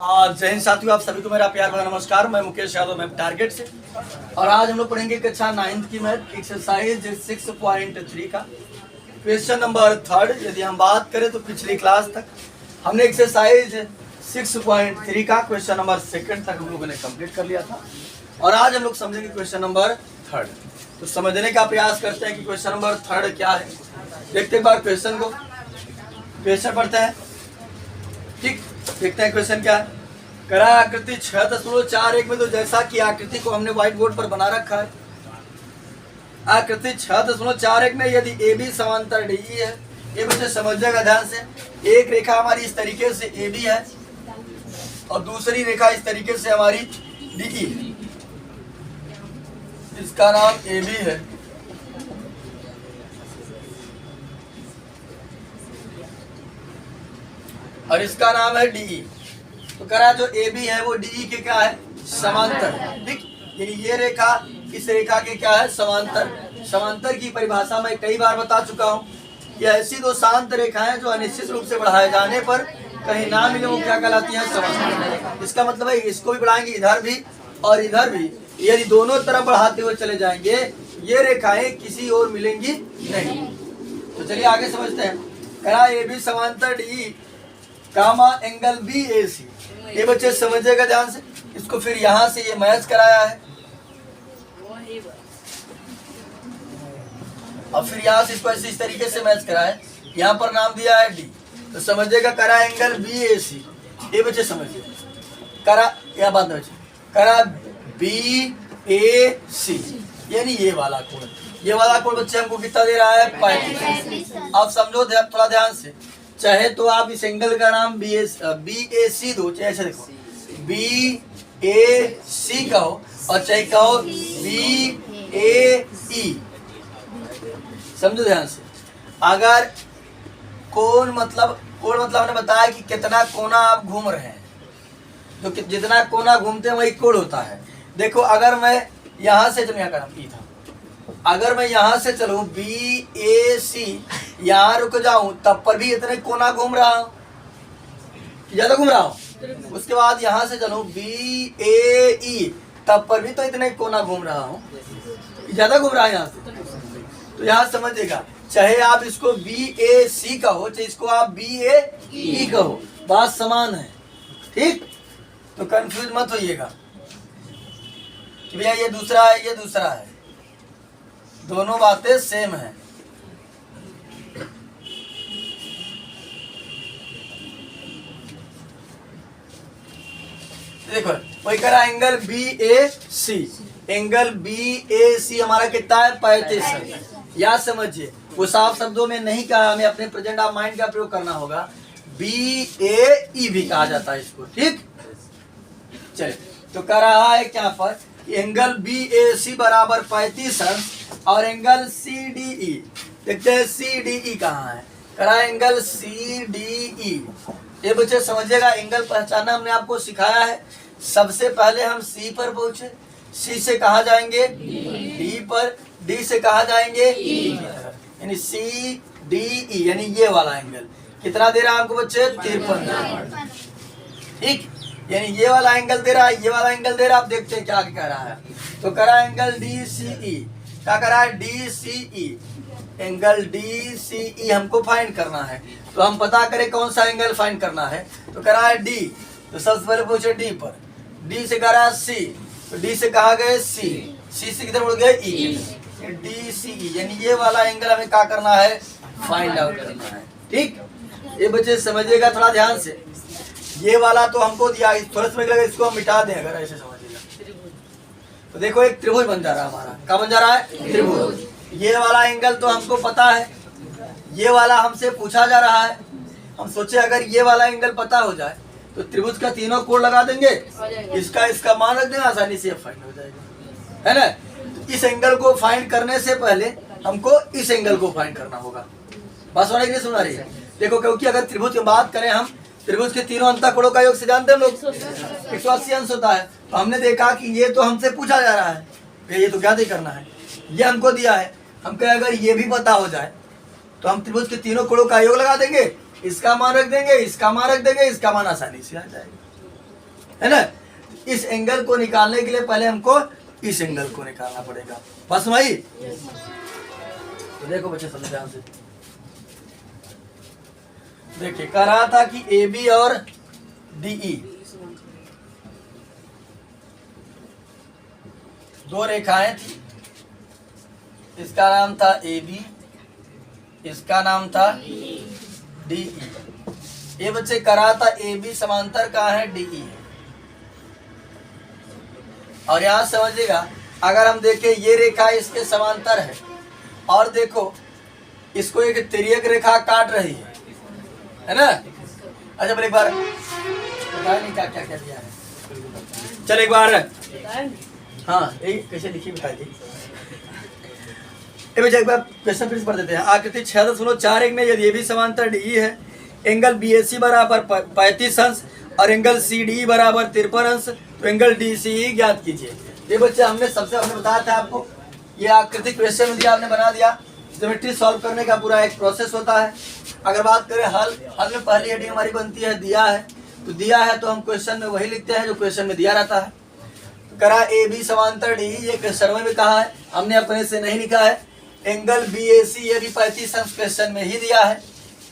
जय हिंद साथियों, आप सभी को मेरा प्यार भरा नमस्कार। मैं मुकेश यादव, मैं टारगेट से। और आज हम लोग पढ़ेंगे कक्षा 9th की मैथ एक्सरसाइज 6.3 का क्वेश्चन नंबर 3। यदि हम बात करें तो पिछली क्लास तक हमने एक्सरसाइज 6.3 का क्वेश्चन नंबर 2 तक हम लोगों ने कंप्लीट कर लिया था। और आज हम लोग समझेंगे क्वेश्चन नंबर 3। तो समझने का प्रयास करते हैं कि क्वेश्चन नंबर 3 क्या है। देखते एक बार क्वेश्चन को, क्वेश्चन पढ़ते हैं। ठीक, देखते हैं क्वेश्चन क्या है। करा आकृति 6.41 में, तो जैसा कि आकृति को हमने व्हाइट बोर्ड पर बना रखा है। आकृति 6.41 में यदि ए बी समांतर डी ई है, ये मुझे समझिएगा ध्यान से। एक रेखा हमारी इस तरीके से ए बी है और दूसरी रेखा इस तरीके से हमारी डी ई है। इसका नाम ए बी है और इसका नाम है डीई। तो करा जो ए बी है वो डीई के क्या है, समांतर है। ठीक, यानी ये रेखा इस रेखा के क्या है, समांतर। समांतर की परिभाषा मैं कई बार बता चुका हूँ। ये ऐसी दो शांत रेखाएं जो अनिश्चित रूप से बढ़ाए जाने पर कहीं ना मिले, वो क्या कहलाती है, समांतर। इसका मतलब है इसको भी बढ़ाएंगे, इधर भी और इधर भी। यदि दोनों तरफ बढ़ाते हुए चले जाएंगे, ये रेखाएं किसी और मिलेंगी नहीं। तो चलिए आगे समझते हैं। करा ए बी समांतर डी कामा एंगल बी ए सी। ये बच्चे समझिएगा ध्यान से। इसको फिर यहाँ से ये मैच कराया है और फिर यहाँ से इसको ऐसे इस तरीके से मैच कराया है। यहाँ पर नाम दिया है डी। तो समझिएगा करा एंगल बी ए सी। ये बच्चे समझिए, करा या बात बच्चे, करा बी ए सी यानी ये वाला कोण। ये वाला कोण बच्चे हमको कितना दे रहा है, 35। आप समझो थोड़ा ध्यान से। चाहे तो आप इस एंगल का नाम बी ए सी दो, चाहे ऐसे देखो बी ए सी कहो और चाहे कहो बी ए ई। समझो ध्यान से। अगर कोण मतलब हमने बताया कि कितना कोना आप घूम रहे हैं, तो जितना कोना घूमते हैं वही कोण होता है। देखो अगर मैं यहाँ से चलूँ, यहाँ का नाम ई था, अगर मैं यहाँ से चलूँ बी ए सी, यहाँ रुक जाऊं तब पर भी इतने कोना घूम रहा हूँ, ज्यादा घूम रहा हूँ। उसके बाद यहाँ से चलूँ बी ए ई, तब पर भी तो इतने कोना घूम रहा हूँ, ज्यादा घूम रहा है यहाँ से। तो यहाँ समझिएगा, चाहे आप इसको बी ए सी कहो, चाहे इसको आप बी ए ई कहो, बात समान है। ठीक, तो कंफ्यूज मत होइएगा कि भैया ये दूसरा है ये दूसरा है, दोनों बातें सेम है। देखो वही करा एंगल बी ए सी। एंगल बी ए सी हमारा कितना है, 35 है। याद समझिए, वो साफ शब्दों में नहीं कहा, हमें अपने प्रेजेंट ऑफ माइंड का प्रयोग करना होगा। बी ए ई भी कहा जाता है इसको। ठीक, चलिए तो कह रहा है क्या पर, एंगल बी ए सी बराबर 35 है और एंगल सी डी ई। देखते हैं सी डी ई कहाँ है। करा एंगल सी डी ई। ये बच्चे समझिएगा, एंगल पहचानना हमने आपको सिखाया है। सबसे पहले हम सी पर पहुंचे, सी से कहा जाएंगे डी पर, डी से कहा जाएंगे ई, यानी सी डी ई, यानी ये वाला एंगल कितना दे रहा है हमको बच्चे, 53। ठीक, यानी ये वाला एंगल दे रहा है, ये वाला एंगल दे रहा है। आप देखते हैं क्या कह रहा है। तो करा एंगल डी सी ई, क्या करा है, डी सी ई। एंगल डी सी ई हमको फाइंड करना है। तो हम पता करें कौन सा एंगल फाइंड करना है। तो करा है डी, तो सबसे पहले पूछे डी पर, डी से करा सी, तो डी से कहा गए सी, सी से किधर मुड़ गए ई, डी सी ई, यानी ये वाला एंगल हमें क्या करना है, फाइंड आउट करना है। ठीक, ये बच्चे समझिएगा थोड़ा ध्यान से। ये वाला तो हमको दिया, थोड़ा समय लगेगा, इसको हम मिटा दें अगर ऐसे समझिएगा। तो देखो एक त्रिभुज बन जा रहा है हमारा। क्या बन जा रहा है, त्रिभुज। ये वाला एंगल तो हमको पता है, ये वाला हमसे पूछा जा रहा है। हम सोचे अगर ये वाला एंगल पता हो जाए तो त्रिभुज का तीनों कोण लगा देंगे, इसका मान रख देना, आसानी से फाइंड हो जाएगा, है ना। तो इस एंगल को फाइंड करने से पहले हमको इस एंगल को फाइंड करना होगा। बात सुना नहीं सुना रही है। देखो क्योंकि अगर त्रिभुज की बात करें हम, त्रिभुज के तीनों अंतःकोणों का योग से जानते हैं लोग 180 अंश होता है। तो हमने देखा कि ये तो हमसे पूछा जा रहा है, ये तो क्या ही करना है, ये हमको दिया है। हम कहे अगर ये भी पता हो जाए तो हम त्रिभुज के तीनों कोणों का योग लगा देंगे, इसका मान रख देंगे, इसका मान रख देंगे, इसका मान आसानी से आ जाएगा। है ना। इस एंगल को निकालने के लिए पहले हमको इस एंगल को निकालना पड़ेगा। बस भाई तो देखो बच्चे समझ ध्यान से देखिए, कह रहा था कि ए बी और डीई दो रेखाएं थी, इसका नाम था ए बी, इसका नाम था डीई। ये बच्चे करा था ए बी समांतर कहाँ है, डीई है। और यहां समझिएगा, अगर हम देखें ये रेखा इसके समांतर है और देखो इसको एक तिर्यक रेखा काट रही है ना। अच्छा बोले एक बार बताया नहीं क्या क्या क्या दिया है। चल एक बार हाँ एक कैसे लिखी बताइए। एक बार क्वेश्चन फिर से पढ़ देते हैं। आकृति 6.41 में यदि ये भी समांतर डी है, एंगल बी ए सी बराबर 35 अंश और एंगल सी डी बराबर 53 अंश, तो एंगल डी सी ज्ञात कीजिए। ये बच्चे हमने बताया था आपको, ये आकृति क्वेश्चन में दिया, आपने बना दिया। ज्योमेट्री सॉल्व करने का पूरा एक प्रोसेस होता है। अगर बात करें हल में पहली हेडिंग हमारी बनती है दिया है, तो दिया है तो हम क्वेश्चन में वही लिखते हैं जो क्वेश्चन में दिया रहता है। तो करा ए बी समांतर डी, ये क्वेश्चन में भी कहा है, हमने अपने से नहीं लिखा है। एंगल बी ए सी ये भी 35 अंश क्वेश्चन में ही दिया है।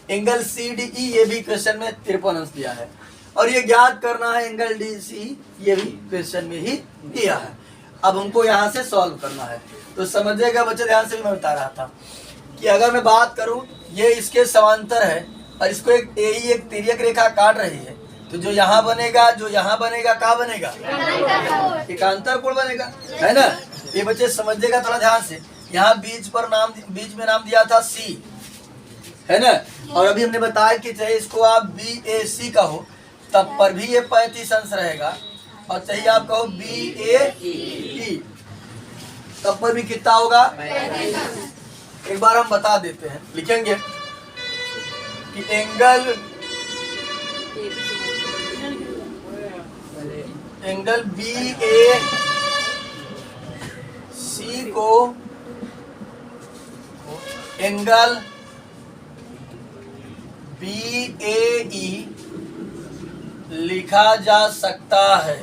एंगल सी डी ई ये भी क्वेश्चन में 53 अंश दिया है। और ये ज्ञात करना है एंगल डी सी, ये भी क्वेश्चन में ही दिया है। अब हमको यहाँ से सॉल्व करना है। तो समझिएगा बच्चे, ध्यान से भी मैं बता रहा था कि अगर मैं बात करूं ये इसके समांतर है और इसको एक तिर्यक रेखा काट रही है, तो जो यहाँ बनेगा क्या बनेगा, एकांतर कोण बनेगा, है ना। ये बच्चे समझिएगा थोड़ा ध्यान से। यहाँ बीच में नाम दिया था सी, है ना। और अभी हमने बताया कि चाहे इसको आप बी ए सी कहो तब पर भी ये 35 अंश रहेगा, और चाहिए आप कहो बी ए ई तब पर भी कितना होगा। एक बार हम बता देते हैं, लिखेंगे कि एंगल बी ए सी को एंगल बी ए ई लिखा जा सकता है।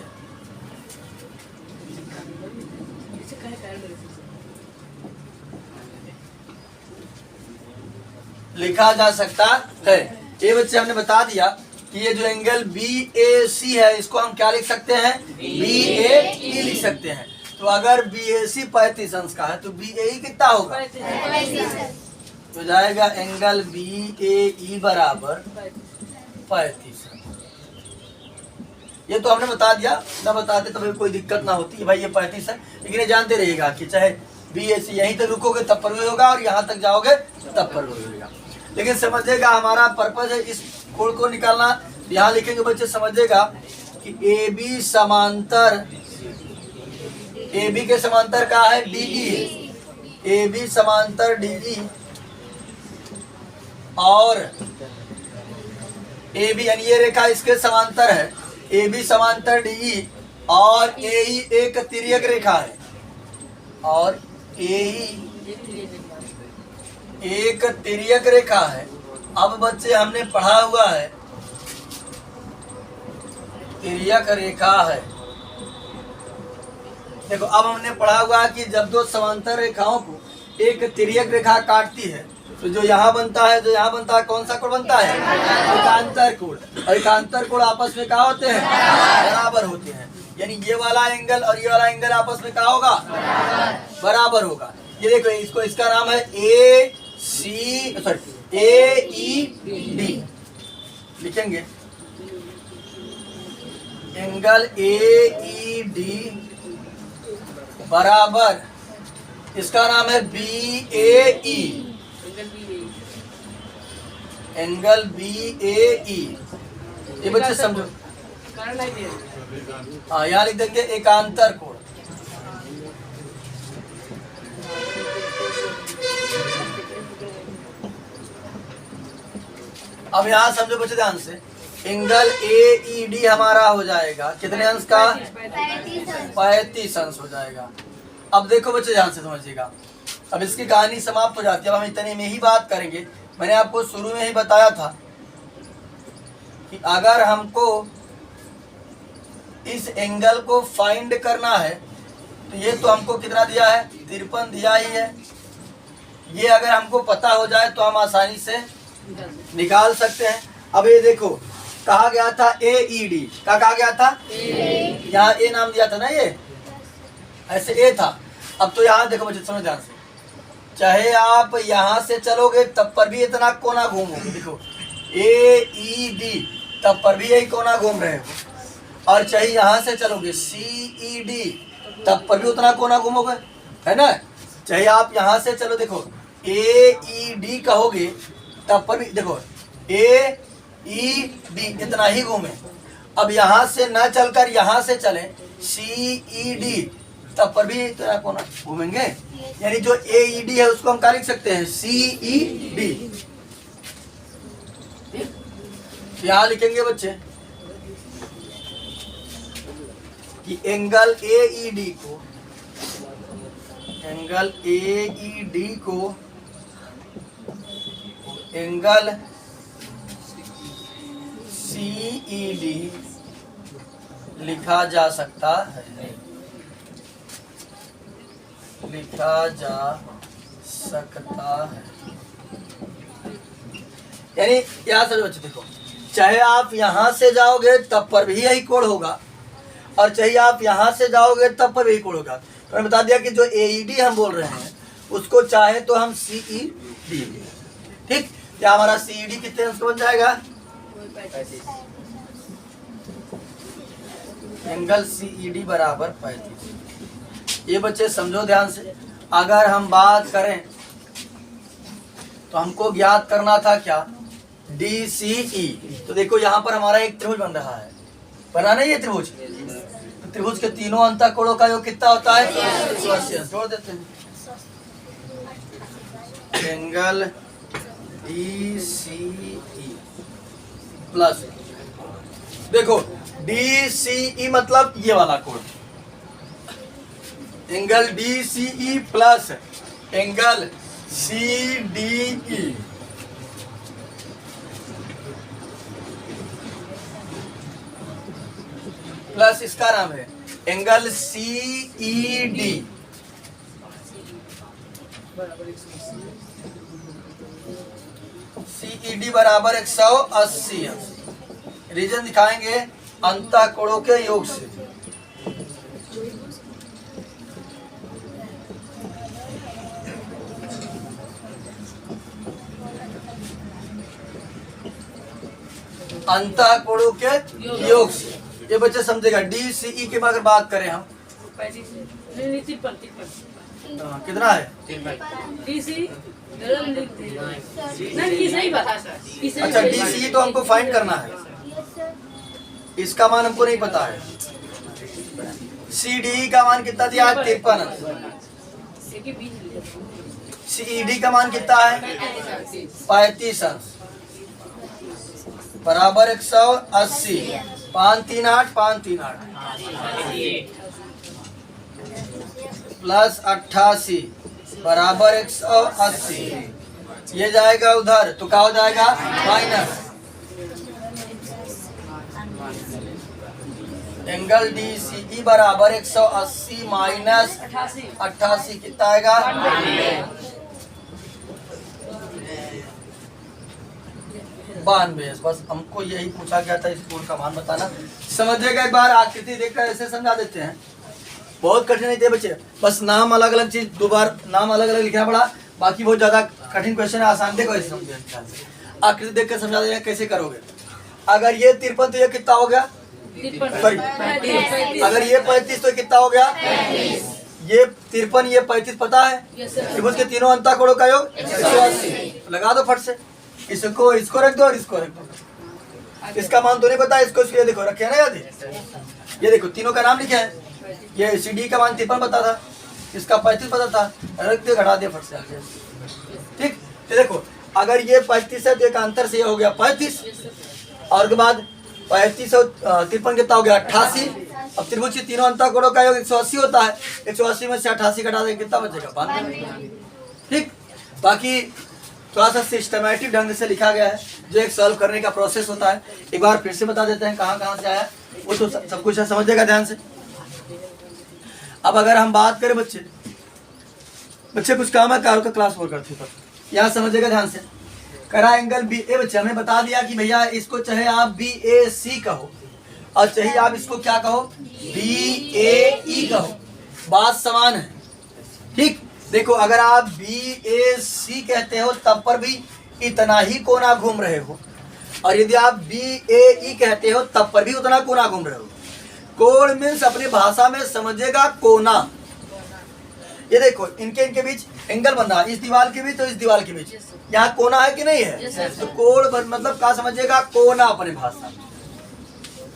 लिखा जा सकता है। ये बच्चे हमने बता दिया कि ये जो एंगल बी ए सी है इसको हम क्या लिख सकते हैं, बी ए ई लिख सकते हैं। तो अगर बी ए सी 35 अंश का है तो बी ए ई कितना होगा, तो जाएगा एंगल बी ए ई बराबर 35। ये तो हमने बता दिया, ना बताते तो कोई दिक्कत ना होती है भाई, ये 35 है। लेकिन ये जानते रहिएगा कि चाहे बी ए सी यहीं तक रुकोगे तब पर भी होगा और यहाँ तक जाओगे तब पर भी होगा। लेकिन समझिएगा हमारा पर्पज है इस कोण को निकालना। यहाँ लिखेंगे बच्चे, समझिएगा कि ए बी समांतर, ए बी के समांतर का है डी ई, ए बी समांतर डी ई और ए बी यानी ये रेखा इसके समांतर है, ए बी समांतर डी ई और ए ई एक तिर्यक रेखा है और ए ई एक तिर्यक रेखा है। अब बच्चे हमने पढ़ा हुआ है तिर्यक रेखा है। देखो अब हमने पढ़ा हुआ है कि जब दो समांतर रेखाओं को एक तिर्यक रेखा काटती है तो जो यहाँ बनता है कौन सा कोण बनता है, एकांतर कोण। और एकांतर कोण आपस में क्या होते हैं, बराबर होते हैं। यानी ये वाला एंगल और ये वाला एंगल आपस में क्या होगा, बराबर होगा। ये देखो इसका नाम है ए ई डी, लिखेंगे एंगल ए ई डी बराबर इसका नाम है बी ए ई, एंगल बी ए ई। ये बच्चे समझो, हाँ यहाँ लिख देंगे एकांतर कोण। अब यहाँ समझो बच्चे ध्यान से, एंगल ए ई डी हमारा हो जाएगा कितने अंश का, 35 अंश हो जाएगा। अब देखो बच्चे ध्यान से समझिएगा, अब इसकी कहानी समाप्त हो जाती है। अब हम इतने में ही बात करेंगे। मैंने आपको शुरू में ही बताया था कि अगर हमको इस एंगल को फाइंड करना है तो ये तो हमको कितना दिया है, 53 दिया ही है। ये अगर हमको पता हो जाए तो हम आसानी से निकाल सकते हैं। अब ये देखो कहा गया था AED, क्या कहा गया था, यहाँ ए नाम दिया था ना, ये ऐसे ए था। अब तो यहाँ देखो बच्चे समझ ध्यान से, चाहे आप यहाँ से चलोगे तब पर भी इतना कोना घूमोगे, देखो AED तब पर भी यही कोना घूम रहे हो, और चाहे यहाँ से चलोगे CED तब पर भी उतना कोना घूमोगे, है ना। चाहे आप यहाँ से चलो, देखो AED कहोगे तब पर भी देखो AED इतना ही घूमे। अब यहाँ से न चलकर यहाँ से चलें CED तब पर भी इतना कोना घूमेंगे, यानी जो AED है उसको हम क्या लिख सकते हैं, CED। यहाँ लिखेंगे बच्चे कि एंगल AED को एंगल CED लिखा जा सकता है, यानी यहाँ से बच्चे देखो, चाहे आप यहाँ से जाओगे तब पर भी यही कोण होगा, और चाहे आप यहाँ से जाओगे तब पर भी यही कोण होगा। तो मैंने बता दिया कि जो AED हम बोल रहे हैं उसको चाहे तो हम CED, ठीक। क्या हमारा CED कितने अंश बन जाएगा, एंगल CED बराबर 35। ये बच्चे समझो ध्यान से, अगर हम बात करें तो हमको ज्ञात करना था क्या, DCE। तो देखो यहाँ पर हमारा एक त्रिभुज बन रहा है, बना नहीं ये त्रिभुज, तो त्रिभुज के तीनों अंतःकोणों का योग कितना होता है, 180। जोड़ देते हैं एंगल DCE प्लस, देखो DCE मतलब ये वाला कोण, angle DCE plus angle CDE plus इसका नाम है एंगल CED। CED बराबर 180। रीजन दिखाएंगे अंतःकोणों के योग से। अंतःकोणों के योग से ये बच्चे समझेगा। DCE की अगर बात करें हम, कितना है, अच्छा DCE तो हमको फाइंड करना है, इसका मान हमको नहीं पता है। CDE का मान कितना दिया है, 53। CED का मान कितना है, 35 अंश बराबर 180। 5 3 8 5 3 8 प्लस 88 बराबर 180। ये जाएगा उधर तो क्या हो जाएगा, माइनस। एंगल DCE बराबर 180 माइनस 88 कितना आएगा, 92। बस हमको यही पूछा गया था, इस कोण का मान बताना। समझिएगा, एक बार आकृति देखकर ऐसे समझा देते हैं, बहुत कठिन नहीं थे बच्चे, बस नाम अलग अलग चीज, दो बार नाम अलग अलग लिखना पड़ा, बाकी बहुत ज्यादा कठिन क्वेश्चन है, आसान देखो ऐसे समझे। आकृति देखकर समझा देंगे कैसे करोगे। अगर ये 53 तो ये कितना हो गया, सॉरी अगर ये 35 तो कितना हो गया, ये 53 ये 35 पता है, त्रिभुज के तीनों अंतःकोणों का योग 180। लगा दो फट से, इसको रख दो और इसको रख दो। इसका मान तो नहीं पता, इसको ये देखो रखे ना याद, ये देखो तीनों का नाम लिखा है। ये CD का मान 53 पता था, इसका 35 पता था, रख दे घटा दे फट से, ठीक। तो देखो अगर ये 35 है तो एक अंतर से ये हो गया 35, और के बाद 35 और 53 कितना हो गया, 88। अब त्रिभुज के तीनों अंतःकोणों का योग 180 होता है, 180 में से 88 घटा देंगे कितना बचेगा, 92, ठीक। बाकी थोड़ा सा सिस्टमैटिक ढंग से लिखा गया है, जो एक सॉल्व करने का प्रोसेस होता है। एक बार फिर से बता देते हैं कहाँ कहाँ से आया। वो तो सब कुछ है, समझेगा ध्यान से। अब अगर हम बात करें बच्चे कुछ काम है कार का क्लास 4 करते पर यहाँ समझेगा ध्यान से। करा एंगल बी ए, बच्चे हमने बता दिया कि भैया इसको चाहे आप बी ए सी कहो और चाहे आप इसको क्या कहो बी ए ई कहो, बात समान है। ठीक, देखो अगर आप बी ए सी कहते हो तब पर भी इतना ही कोना घूम रहे हो, और यदि आप बी ए ई कहते हो तब पर भी उतना कोना घूम रहे हो। कोण मीन्स अपनी भाषा में समझेगा कोना। ये देखो इनके बीच एंगल बन रहा है, इस दीवार के बीच तो इस दीवार के बीच, यहाँ कोना है कि नहीं है? तो कोण मतलब क्या समझिएगा कोना, अपनी भाषा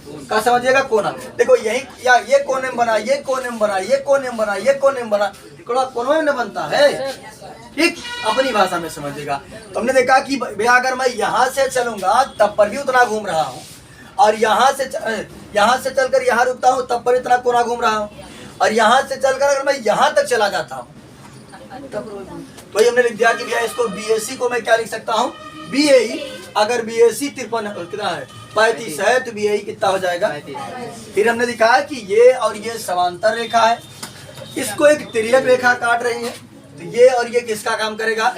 क्या समझिएगा कोना। देखो यही या ये कोने में बना, ये कोने में बना, ये कोने में बना, ये कोने में बना, कोनों में न बनता है। ठीक, अपनी भाषा में समझिएगा। तो हमने देखा कि भैया अगर मैं यहाँ से चलूंगा तब पर भी उतना घूम रहा हूँ, और यहाँ से चलकर यहाँ रुकता हूँ तब पर इतना कोना घूम रहा हूँ, और यहाँ से चलकर अगर मैं यहाँ तक चला जाता हूँ तो ये हमने लिख दिया कि भैया इसको बीएसी को मैं क्या लिख सकता हूँ बीएई। अगर बीएसी 53 कितना है 35 है तो बीएई कितना हो जाएगा। फिर हमने दिखाया कि ये और ये समांतर रेखा है, इसको एक तिर्यक रेखा काट रही है, तो ये और ये किसका काम करेगा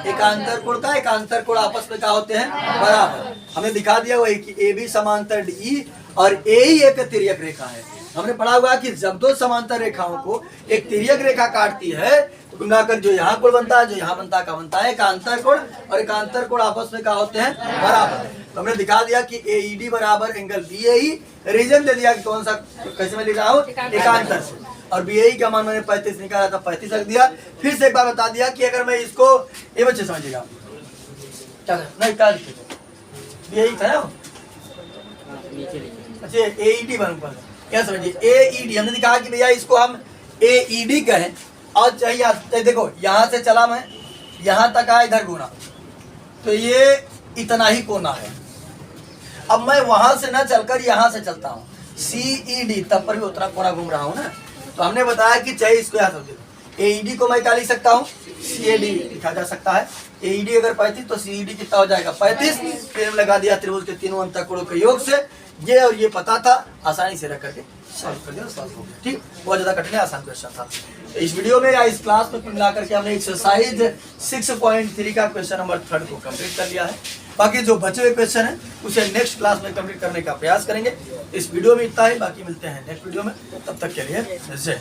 एकांतर कोण का। एकांतर कोण आपस में क्या होते हैं बराबर। हमने दिखा दिया वही कि ए बी समांतर डी और ए ही एक तिर्यक रेखा है। हमने पढ़ा हुआ कि जब दो समांतर रेखाओं को एक तिर्यक रेखा काटती है तो मिलाकर जो यहाँ कोण बनता है जो यहाँ बनता है क्या बनता है एकांतर कोण, और एकांतर कोण आपस में क्या होते हैं बराबर। तो हमने दिखा दिया कि एईडी बराबर एंगल बीएई, रीजन दे दिया कि कौन सा कैसे मैं लिख रहा हूँ एकांतर से, और बीएई का मान मैंने 35 निकाला था 35 रख दिया। फिर से एक बार बता दिया कि अगर मैं इसको ये बच्चे समझिएगा क्या नहीं क्या लिखे बीएई था ना, अच्छा एईडी बन पर क्या समझिए एईडी। हमने दिखा कि भैया इसको हम एईडी कहें, और चाहिए देखो यहाँ से चला मैं यहाँ तक आया इधर घूमा तो ये इतना ही कोना है। अब मैं वहां से ना चलकर यहाँ से चलता हूँ सीईडी तब पर भी उतना कोना घूम रहा हूँ ना। तो हमने बताया कि चाहे इसको याद होते एईडी को मैं क्या लिख सकता हूँ सीएडी लिखा जा सकता है। एईडी अगर 35 तो सीईडी कितना हो जाएगा 35। फिर हम लगा दिया त्रिभुज के तीनों अंतःकोणों के योग से, ये और ये पता था, आसानी से रख करके सॉल्व कर दिया, सॉल्व हो गया। ठीक, बहुत ज्यादा कठिन आसान क्वेश्चन था। इस वीडियो में या इस क्लास में मिला करके हमने एक्सरसाइज 6.3 का क्वेश्चन नंबर 3 को कंप्लीट कर लिया है। बाकी जो बचे हुए क्वेश्चन है उसे नेक्स्ट क्लास में कंप्लीट करने का प्रयास करेंगे। इस वीडियो में इतना ही, बाकी मिलते हैं नेक्स्ट वीडियो में, तब तक के लिए जय।